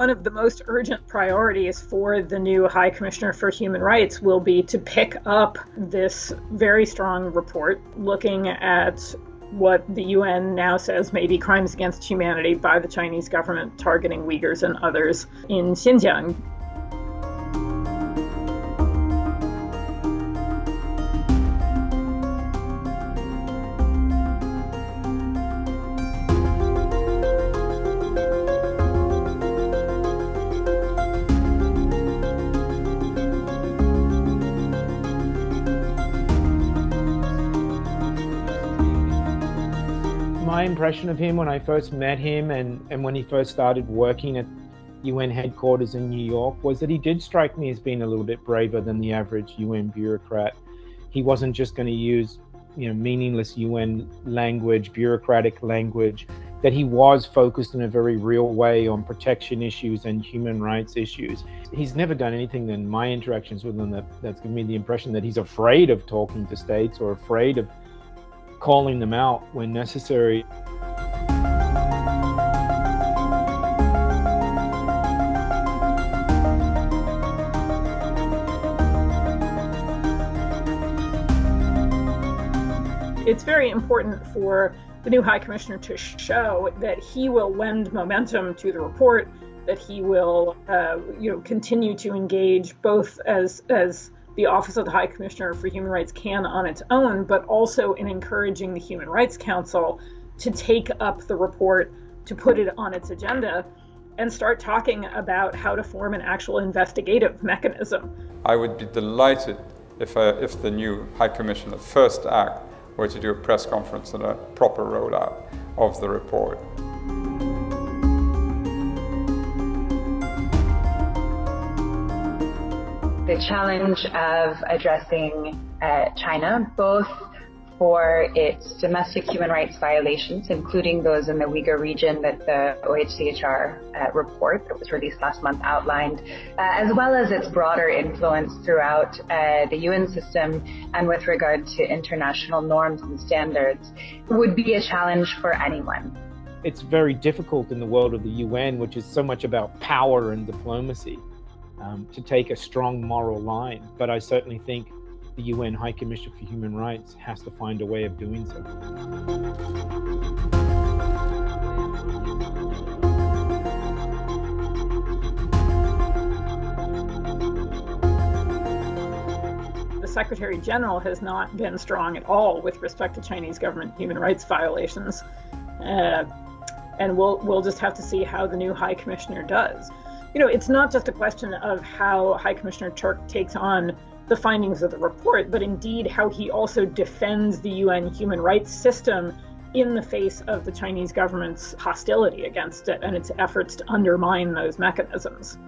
One of the most urgent priorities for the new High Commissioner for Human Rights will be to pick up this very strong report looking at what the UN now says may be crimes against humanity by the Chinese government targeting Uyghurs and others in Xinjiang. My impression of him when I first met him and when he first started working at UN headquarters in New York was that he did strike me as being a little bit braver than the average UN bureaucrat. He wasn't just going to use, meaningless UN language, bureaucratic language, that he was focused in a very real way on protection issues and human rights issues. He's never done anything in my interactions with him that's given me the impression that he's afraid of talking to states or afraid of calling them out when necessary. It's very important for the new High Commissioner to show that he will lend momentum to the report, that he will continue to engage both as the Office of the High Commissioner for Human Rights can on its own, but also in encouraging the Human Rights Council to take up the report, to put it on its agenda, and start talking about how to form an actual investigative mechanism. I would be delighted if the new High Commissioner first act were to do a press conference and a proper rollout of the report. The challenge of addressing China, both for its domestic human rights violations, including those in the Uyghur region that the OHCHR report that was released last month outlined, as well as its broader influence throughout the UN system and with regard to international norms and standards, would be a challenge for anyone. It's very difficult in the world of the UN, which is so much about power and diplomacy, to take a strong moral line. But I certainly think the UN High Commissioner for Human Rights has to find a way of doing so. The Secretary General has not been strong at all with respect to Chinese government human rights violations. And we'll just have to see how the new High Commissioner does. It's not just a question of how High Commissioner Turk takes on the findings of the report, but indeed how he also defends the UN human rights system in the face of the Chinese government's hostility against it and its efforts to undermine those mechanisms.